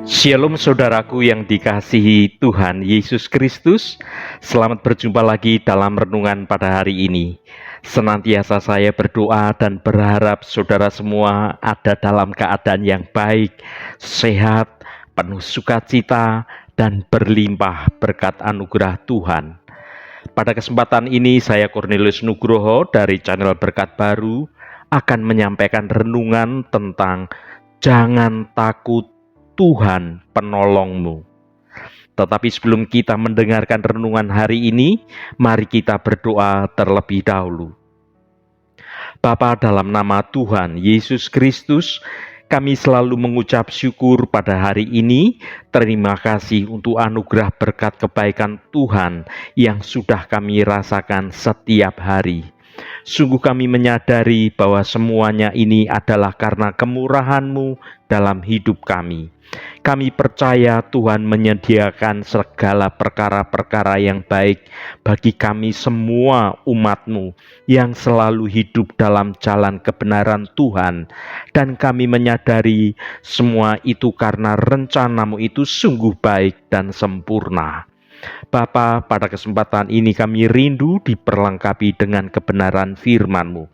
Shalom saudaraku yang dikasihi Tuhan Yesus Kristus. Selamat berjumpa lagi dalam renungan pada hari ini. Senantiasa saya berdoa dan berharap saudara semua ada dalam keadaan yang baik, sehat, penuh sukacita, dan berlimpah berkat anugerah Tuhan. Pada kesempatan ini saya Cornelius Nugroho dari channel Berkat Baru akan menyampaikan renungan tentang jangan takut, Tuhan penolongmu. Tetapi sebelum kita mendengarkan renungan hari ini, mari kita berdoa terlebih dahulu. Bapa, dalam nama Tuhan Yesus Kristus, kami selalu mengucap syukur pada hari ini. Terima kasih untuk anugerah berkat kebaikan Tuhan yang sudah kami rasakan setiap hari. Sungguh kami menyadari bahwa semuanya ini adalah karena kemurahan-Mu dalam hidup kami. Kami percaya Tuhan menyediakan segala perkara-perkara yang baik bagi kami semua umat-Mu yang selalu hidup dalam jalan kebenaran Tuhan. Dan kami menyadari semua itu karena rencana-Mu itu sungguh baik dan sempurna. Bapa, pada kesempatan ini kami rindu diperlengkapi dengan kebenaran firman-Mu.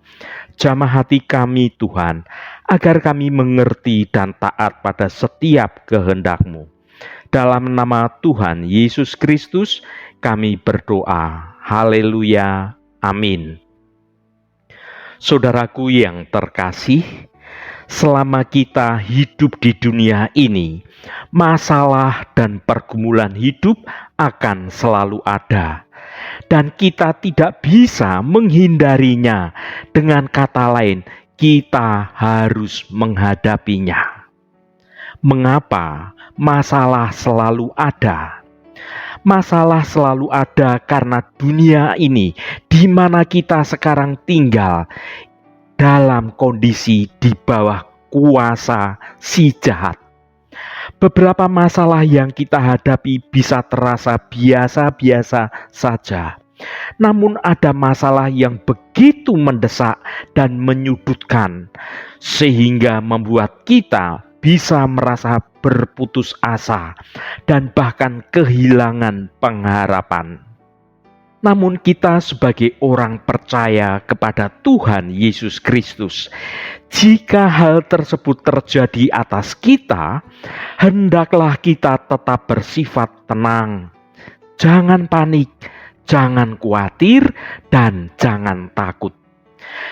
Jamah hati kami Tuhan, agar kami mengerti dan taat pada setiap kehendak-Mu. Dalam nama Tuhan Yesus Kristus kami berdoa. Haleluya. Amin. Saudaraku yang terkasih, selama kita hidup di dunia ini, masalah dan pergumulan hidup akan selalu ada. Dan kita tidak bisa menghindarinya. Dengan kata lain, kita harus menghadapinya. Mengapa masalah selalu ada? Masalah selalu ada karena dunia ini di mana kita sekarang tinggal dalam kondisi di bawah kuasa si jahat. Beberapa masalah yang kita hadapi bisa terasa biasa-biasa saja. Namun ada masalah yang begitu mendesak dan menyudutkan, sehingga membuat kita bisa merasa berputus asa dan bahkan kehilangan pengharapan. Namun kita sebagai orang percaya kepada Tuhan Yesus Kristus, jika hal tersebut terjadi atas kita, hendaklah kita tetap bersifat tenang. Jangan panik, jangan khawatir, dan jangan takut.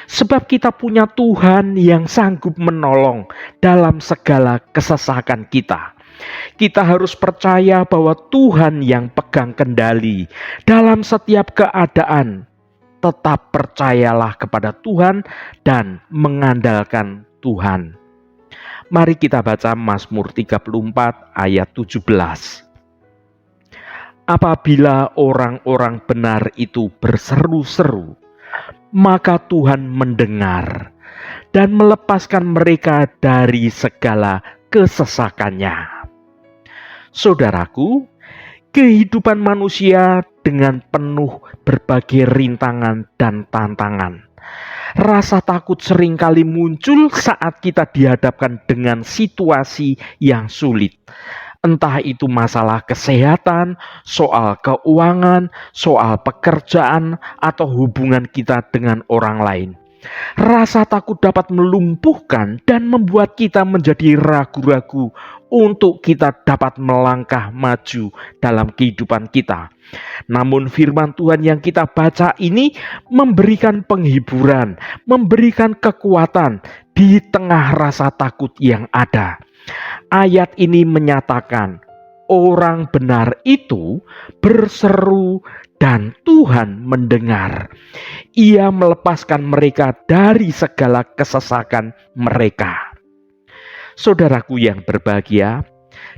Sebab kita punya Tuhan yang sanggup menolong dalam segala kesesakan kita. Kita harus percaya bahwa Tuhan yang pegang kendali dalam setiap keadaan. Tetap percayalah kepada Tuhan dan mengandalkan Tuhan. Mari kita baca Mazmur 34 ayat 17. Apabila orang-orang benar itu berseru-seru, maka Tuhan mendengar dan melepaskan mereka dari segala kesesakannya. Saudaraku, kehidupan manusia dengan penuh berbagai rintangan dan tantangan. Rasa takut seringkali muncul saat kita dihadapkan dengan situasi yang sulit. Entah itu masalah kesehatan, soal keuangan, soal pekerjaan, atau hubungan kita dengan orang lain. Rasa takut dapat melumpuhkan dan membuat kita menjadi ragu-ragu untuk kita dapat melangkah maju dalam kehidupan kita. Namun firman Tuhan yang kita baca ini memberikan penghiburan, memberikan kekuatan di tengah rasa takut yang ada. Ayat ini menyatakan, orang benar itu berseru dan Tuhan mendengar. Ia melepaskan mereka dari segala kesesakan mereka. Saudaraku yang berbahagia,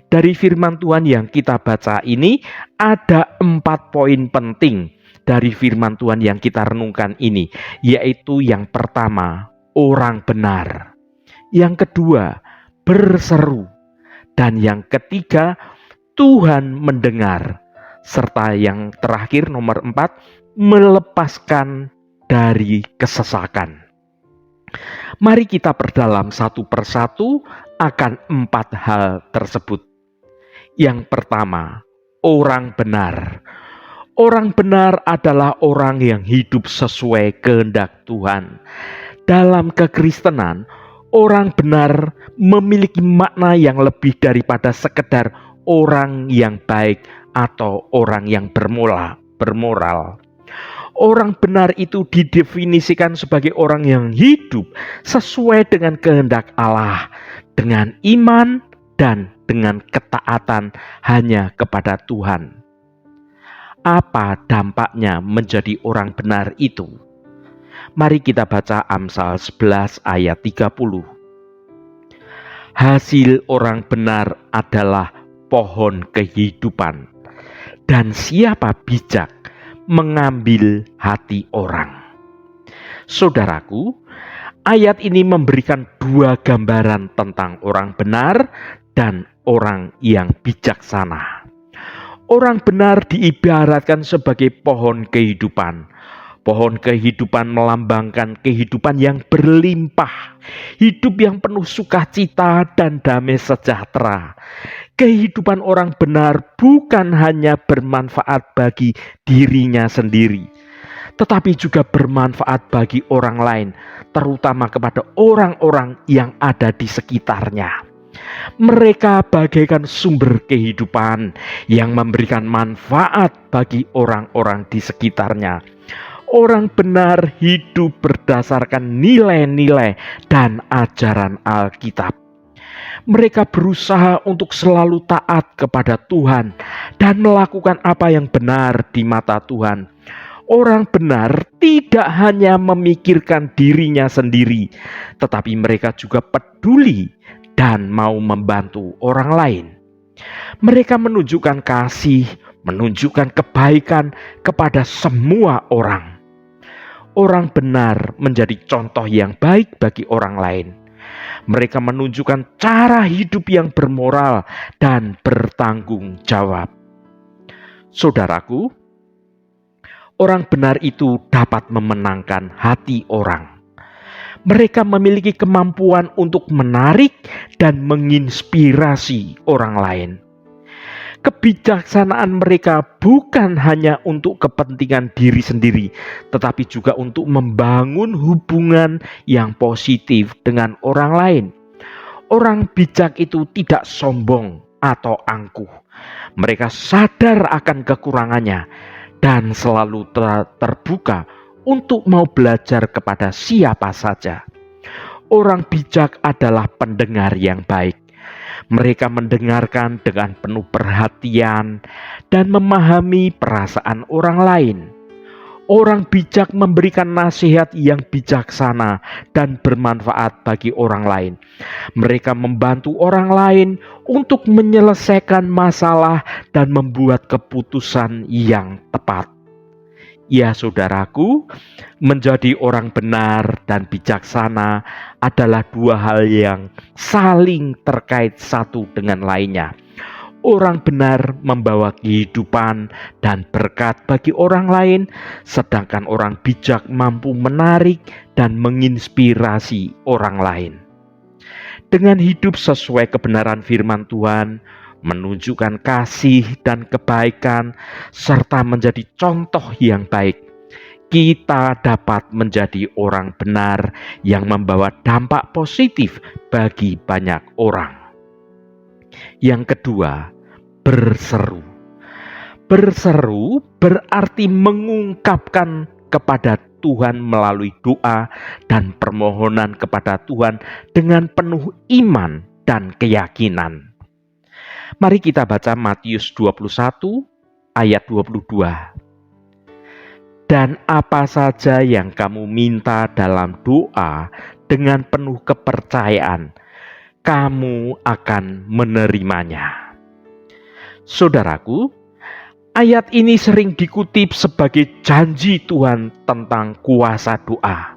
dari firman Tuhan yang kita baca ini ada 4 poin penting dari firman Tuhan yang kita renungkan ini, yaitu yang pertama, orang benar. Yang kedua, berseru. Dan yang ketiga, Tuhan mendengar. Serta yang terakhir nomor 4, melepaskan dari kesesakan. Mari kita perdalam satu persatu akan 4 hal tersebut. Yang pertama, orang benar. Orang benar adalah orang yang hidup sesuai kehendak Tuhan. Dalam kekristenan, orang benar memiliki makna yang lebih daripada sekedar orang yang baik atau orang yang bermoral. Orang benar itu didefinisikan sebagai orang yang hidup sesuai dengan kehendak Allah, dengan iman dan dengan ketaatan hanya kepada Tuhan. Apa dampaknya menjadi orang benar itu? Mari kita baca Amsal 11 ayat 30. Hasil orang benar adalah pohon kehidupan, dan siapa bijak mengambil hati orang. Saudaraku, ayat ini memberikan dua gambaran tentang orang benar dan orang yang bijaksana. Orang benar diibaratkan sebagai pohon kehidupan. Pohon kehidupan melambangkan kehidupan yang berlimpah, hidup yang penuh sukacita dan damai sejahtera. Kehidupan orang benar bukan hanya bermanfaat bagi dirinya sendiri, tetapi juga bermanfaat bagi orang lain, terutama kepada orang-orang yang ada di sekitarnya. Mereka bagaikan sumber kehidupan yang memberikan manfaat bagi orang-orang di sekitarnya. Orang benar hidup berdasarkan nilai-nilai dan ajaran Alkitab. Mereka berusaha untuk selalu taat kepada Tuhan dan melakukan apa yang benar di mata Tuhan. Orang benar tidak hanya memikirkan dirinya sendiri, tetapi mereka juga peduli dan mau membantu orang lain. Mereka menunjukkan kasih, menunjukkan kebaikan kepada semua orang. Orang benar menjadi contoh yang baik bagi orang lain. Mereka menunjukkan cara hidup yang bermoral dan bertanggung jawab. Saudaraku, orang benar itu dapat memenangkan hati orang. Mereka memiliki kemampuan untuk menarik dan menginspirasi orang lain. Kebijaksanaan mereka bukan hanya untuk kepentingan diri sendiri, tetapi juga untuk membangun hubungan yang positif dengan orang lain. Orang bijak itu tidak sombong atau angkuh. Mereka sadar akan kekurangannya dan selalu terbuka untuk mau belajar kepada siapa saja. Orang bijak adalah pendengar yang baik. Mereka mendengarkan dengan penuh perhatian dan memahami perasaan orang lain. Orang bijak memberikan nasihat yang bijaksana dan bermanfaat bagi orang lain. Mereka membantu orang lain untuk menyelesaikan masalah dan membuat keputusan yang tepat. Ya saudaraku, menjadi orang benar dan bijaksana adalah dua hal yang saling terkait satu dengan lainnya. Orang benar membawa kehidupan dan berkat bagi orang lain, sedangkan orang bijak mampu menarik dan menginspirasi orang lain. Dengan hidup sesuai kebenaran firman Tuhan, menunjukkan kasih dan kebaikan, serta menjadi contoh yang baik, kita dapat menjadi orang benar yang membawa dampak positif bagi banyak orang. Yang kedua, berseru. Berseru berarti mengungkapkan kepada Tuhan melalui doa dan permohonan kepada Tuhan dengan penuh iman dan keyakinan. Mari kita baca Matius 21 ayat 22. Dan apa saja yang kamu minta dalam doa dengan penuh kepercayaan, kamu akan menerimanya. Saudaraku, ayat ini sering dikutip sebagai janji Tuhan tentang kuasa doa.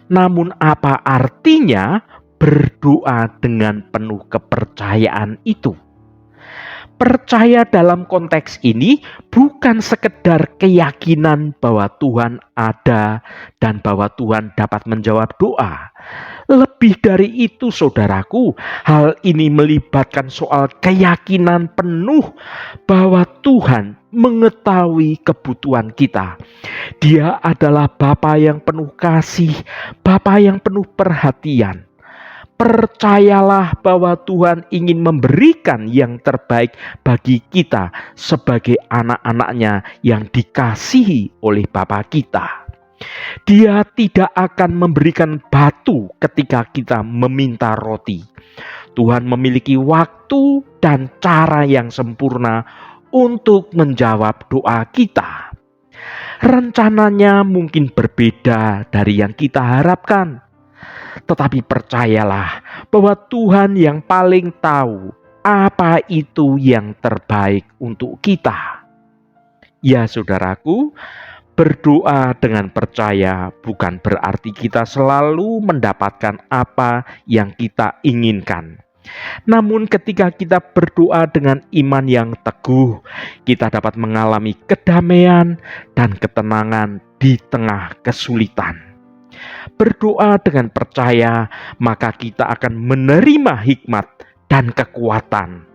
Namun apa artinya berdoa dengan penuh kepercayaan itu? Percaya dalam konteks ini bukan sekedar keyakinan bahwa Tuhan ada dan bahwa Tuhan dapat menjawab doa, Lebih dari itu, saudaraku, hal ini melibatkan soal keyakinan penuh bahwa Tuhan mengetahui kebutuhan kita. Dia adalah Bapa yang penuh kasih, Bapa yang penuh perhatian. Percayalah bahwa Tuhan ingin memberikan yang terbaik bagi kita sebagai anak-anaknya yang dikasihi oleh Bapa kita. Dia tidak akan memberikan batu ketika kita meminta roti. Tuhan memiliki waktu dan cara yang sempurna untuk menjawab doa kita. Rencananya mungkin berbeda dari yang kita harapkan. Tetapi percayalah bahwa Tuhan yang paling tahu apa itu yang terbaik untuk kita. Ya saudaraku, berdoa dengan percaya bukan berarti kita selalu mendapatkan apa yang kita inginkan. Namun ketika kita berdoa dengan iman yang teguh, kita dapat mengalami kedamaian dan ketenangan di tengah kesulitan. Berdoa dengan percaya, maka kita akan menerima hikmat dan kekuatan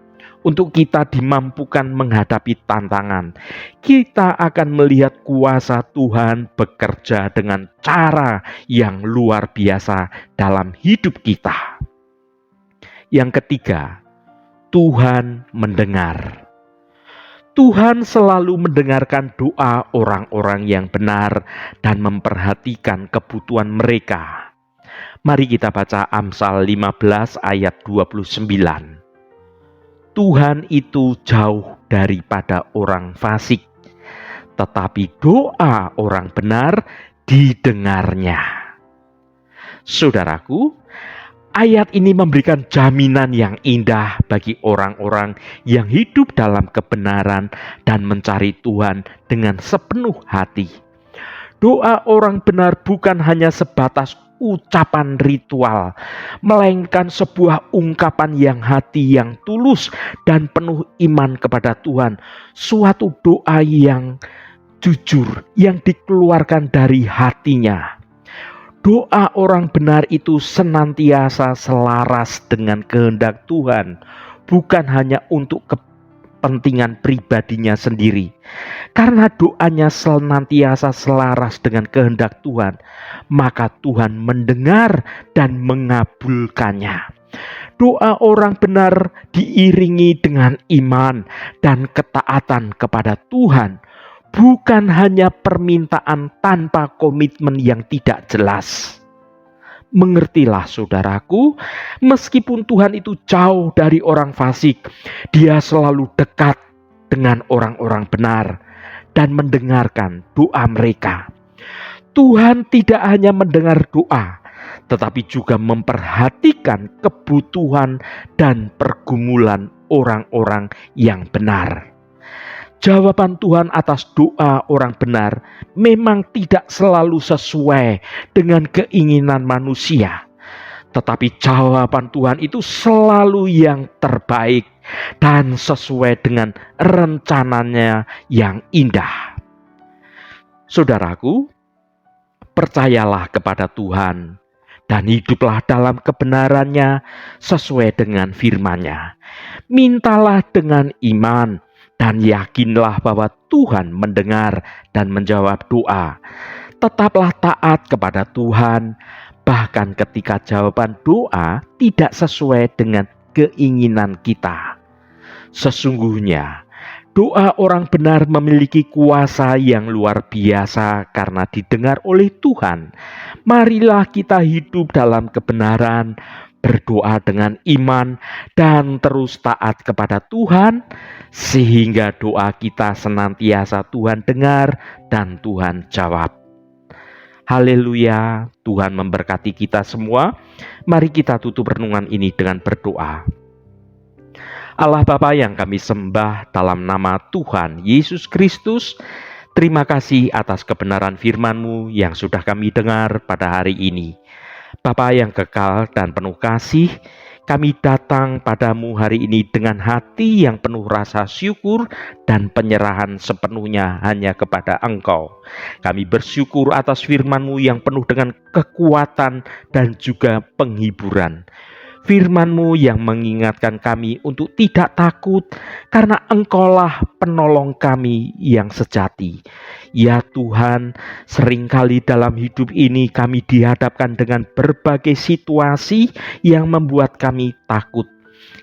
untuk kita dimampukan menghadapi tantangan. Kita akan melihat kuasa Tuhan bekerja dengan cara yang luar biasa dalam hidup kita. Yang ketiga, Tuhan mendengar. Tuhan selalu mendengarkan doa orang-orang yang benar dan memperhatikan kebutuhan mereka. Mari kita baca Amsal 15 ayat 29. Tuhan itu jauh daripada orang fasik, tetapi doa orang benar didengarnya. Saudaraku, ayat ini memberikan jaminan yang indah bagi orang-orang yang hidup dalam kebenaran dan mencari Tuhan dengan sepenuh hati. Doa orang benar bukan hanya sebatas ucapan ritual, melainkan sebuah ungkapan hati yang tulus dan penuh iman kepada Tuhan. Suatu doa yang jujur, yang dikeluarkan dari hatinya. Doa orang benar itu senantiasa selaras dengan kehendak Tuhan, bukan hanya untuk kepentingan pribadinya sendiri. Karena doanya senantiasa selaras dengan kehendak Tuhan, maka Tuhan mendengar dan mengabulkannya. Doa orang benar diiringi dengan iman dan ketaatan kepada Tuhan, bukan hanya permintaan tanpa komitmen yang tidak jelas. Mengertilah saudaraku, meskipun Tuhan itu jauh dari orang fasik, Dia selalu dekat dengan orang-orang benar dan mendengarkan doa mereka. Tuhan tidak hanya mendengar doa, tetapi juga memperhatikan kebutuhan dan pergumulan orang-orang yang benar. Jawaban Tuhan atas doa orang benar memang tidak selalu sesuai dengan keinginan manusia. Tetapi jawaban Tuhan itu selalu yang terbaik dan sesuai dengan rencananya yang indah. Saudaraku, percayalah kepada Tuhan dan hiduplah dalam kebenarannya sesuai dengan firman-Nya. Mintalah dengan iman dan yakinlah bahwa Tuhan mendengar dan menjawab doa. Tetaplah taat kepada Tuhan, bahkan ketika jawaban doa tidak sesuai dengan keinginan kita. Sesungguhnya, doa orang benar memiliki kuasa yang luar biasa karena didengar oleh Tuhan. Marilah kita hidup dalam kebenaran, berdoa dengan iman, dan terus taat kepada Tuhan, sehingga doa kita senantiasa Tuhan dengar dan Tuhan jawab. Haleluya, Tuhan memberkati kita semua. Mari kita tutup renungan ini dengan berdoa. Allah Bapa yang kami sembah dalam nama Tuhan Yesus Kristus, terima kasih atas kebenaran firman-Mu yang sudah kami dengar pada hari ini. Bapa yang kekal dan penuh kasih, kami datang padamu hari ini dengan hati yang penuh rasa syukur dan penyerahan sepenuhnya hanya kepada Engkau. Kami bersyukur atas firman-Mu yang penuh dengan kekuatan dan juga penghiburan. Firman-Mu yang mengingatkan kami untuk tidak takut, karena Engkaulah penolong kami yang sejati. Ya Tuhan, seringkali dalam hidup ini kami dihadapkan dengan berbagai situasi yang membuat kami takut.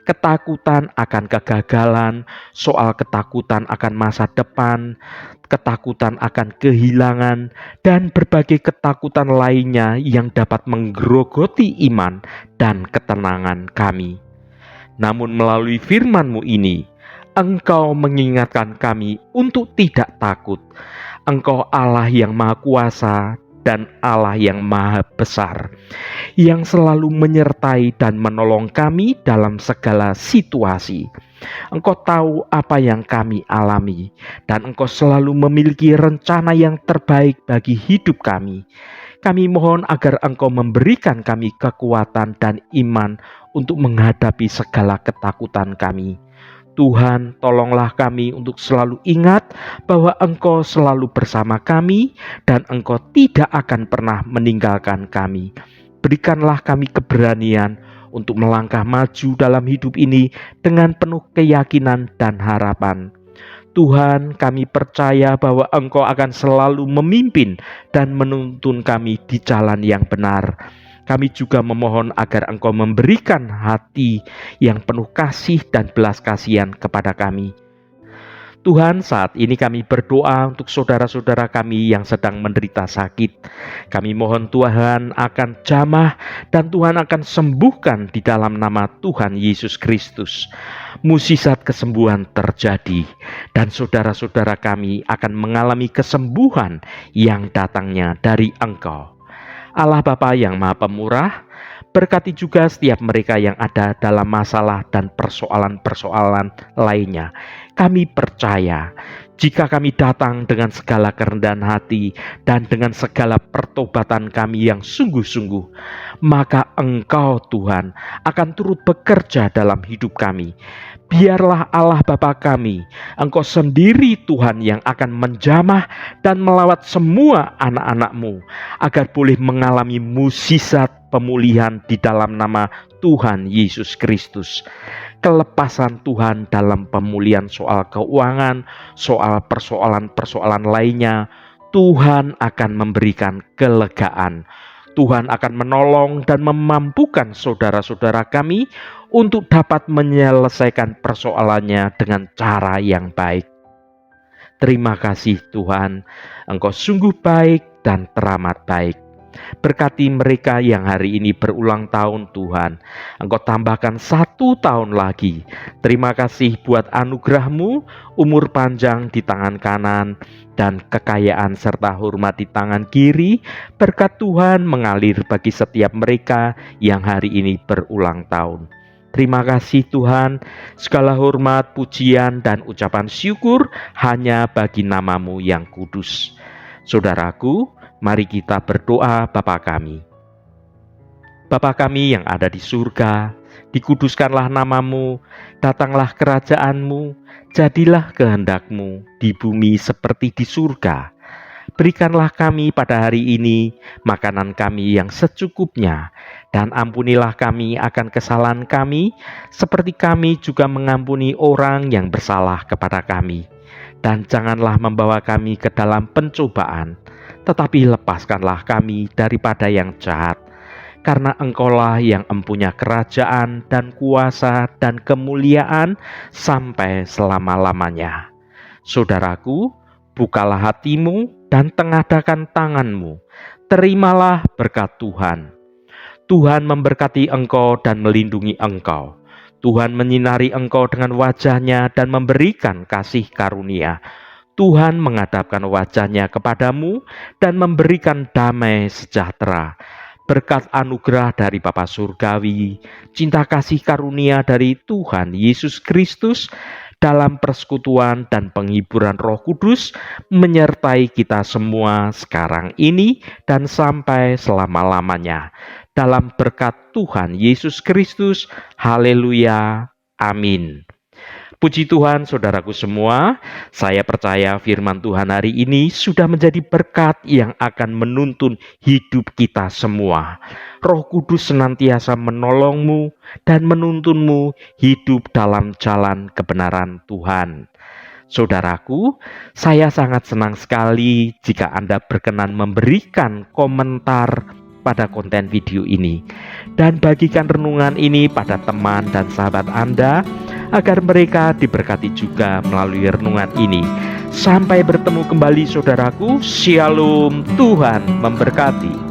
Ketakutan akan kegagalan, soal ketakutan akan masa depan, ketakutan akan kehilangan, dan berbagai ketakutan lainnya yang dapat menggerogoti iman dan ketenangan kami. Namun melalui firman-Mu ini, Engkau mengingatkan kami untuk tidak takut. Engkau Allah yang Maha Kuasa dan Allah yang Maha Besar, yang selalu menyertai dan menolong kami dalam segala situasi. Engkau tahu apa yang kami alami, dan Engkau selalu memiliki rencana yang terbaik bagi hidup kami. Kami mohon agar Engkau memberikan kami kekuatan dan iman untuk menghadapi segala ketakutan kami. Tuhan, tolonglah kami untuk selalu ingat bahwa Engkau selalu bersama kami dan Engkau tidak akan pernah meninggalkan kami. Berikanlah kami keberanian untuk melangkah maju dalam hidup ini dengan penuh keyakinan dan harapan. Tuhan, kami percaya bahwa Engkau akan selalu memimpin dan menuntun kami di jalan yang benar. Kami juga memohon agar Engkau memberikan hati yang penuh kasih dan belas kasihan kepada kami. Tuhan, saat ini kami berdoa untuk saudara-saudara kami yang sedang menderita sakit. Kami mohon Tuhan akan jamah dan Tuhan akan sembuhkan di dalam nama Tuhan Yesus Kristus. Mukjizat kesembuhan terjadi dan saudara-saudara kami akan mengalami kesembuhan yang datangnya dari Engkau. Allah Bapa yang Maha Pemurah, berkati juga setiap mereka yang ada dalam masalah dan persoalan-persoalan lainnya. Kami percaya, jika kami datang dengan segala kerendahan hati dan dengan segala pertobatan kami yang sungguh-sungguh, maka Engkau Tuhan akan turut bekerja dalam hidup kami. Biarlah Allah Bapa kami, Engkau sendiri Tuhan yang akan menjamah dan melawat semua anak-anak-Mu agar boleh mengalami mukjizat pemulihan di dalam nama Tuhan Yesus Kristus. Kelepasan Tuhan dalam pemulihan soal keuangan, soal persoalan-persoalan lainnya, Tuhan akan memberikan kelegaan. Tuhan akan menolong dan memampukan saudara-saudara kami untuk dapat menyelesaikan persoalannya dengan cara yang baik. Terima kasih Tuhan, Engkau sungguh baik dan teramat baik. Berkati mereka yang hari ini berulang tahun Tuhan. Engkau tambahkan 1 tahun lagi. Terima kasih buat anugerah-Mu, umur panjang di tangan kanan, dan kekayaan serta hormat di tangan kiri. Berkat Tuhan mengalir bagi setiap mereka yang hari ini berulang tahun. Terima kasih Tuhan, segala hormat, pujian, dan ucapan syukur hanya bagi nama-Mu yang kudus. Saudaraku, mari kita berdoa Bapa kami. Bapa kami yang ada di surga, dikuduskanlah nama-Mu, datanglah kerajaan-Mu, jadilah kehendak-Mu di bumi seperti di surga. Berikanlah kami pada hari ini makanan kami yang secukupnya, dan ampunilah kami akan kesalahan kami, seperti kami juga mengampuni orang yang bersalah kepada kami. Dan janganlah membawa kami ke dalam pencobaan, tetapi lepaskanlah kami daripada yang jahat. Karena Engkaulah yang empunya kerajaan dan kuasa dan kemuliaan sampai selama-lamanya. Saudaraku, bukalah hatimu dan tengadakan tanganmu. Terimalah berkat Tuhan. Tuhan memberkati engkau dan melindungi engkau. Tuhan menyinari engkau dengan wajah-Nya dan memberikan kasih karunia. Tuhan menghadapkan wajah-Nya kepadamu dan memberikan damai sejahtera. Berkat anugerah dari Bapa Surgawi, cinta kasih karunia dari Tuhan Yesus Kristus, dalam persekutuan dan penghiburan Roh Kudus menyertai kita semua sekarang ini dan sampai selama-lamanya. Dalam berkat Tuhan Yesus Kristus, haleluya, amin. Puji Tuhan, saudaraku semua, saya percaya firman Tuhan hari ini sudah menjadi berkat yang akan menuntun hidup kita semua. Roh Kudus senantiasa menolongmu dan menuntunmu hidup dalam jalan kebenaran Tuhan. Saudaraku, saya sangat senang sekali jika Anda berkenan memberikan komentar pada konten video ini dan bagikan renungan ini pada teman dan sahabat Anda agar mereka diberkati juga melalui renungan ini. Sampai bertemu kembali saudaraku, Shalom, Tuhan memberkati.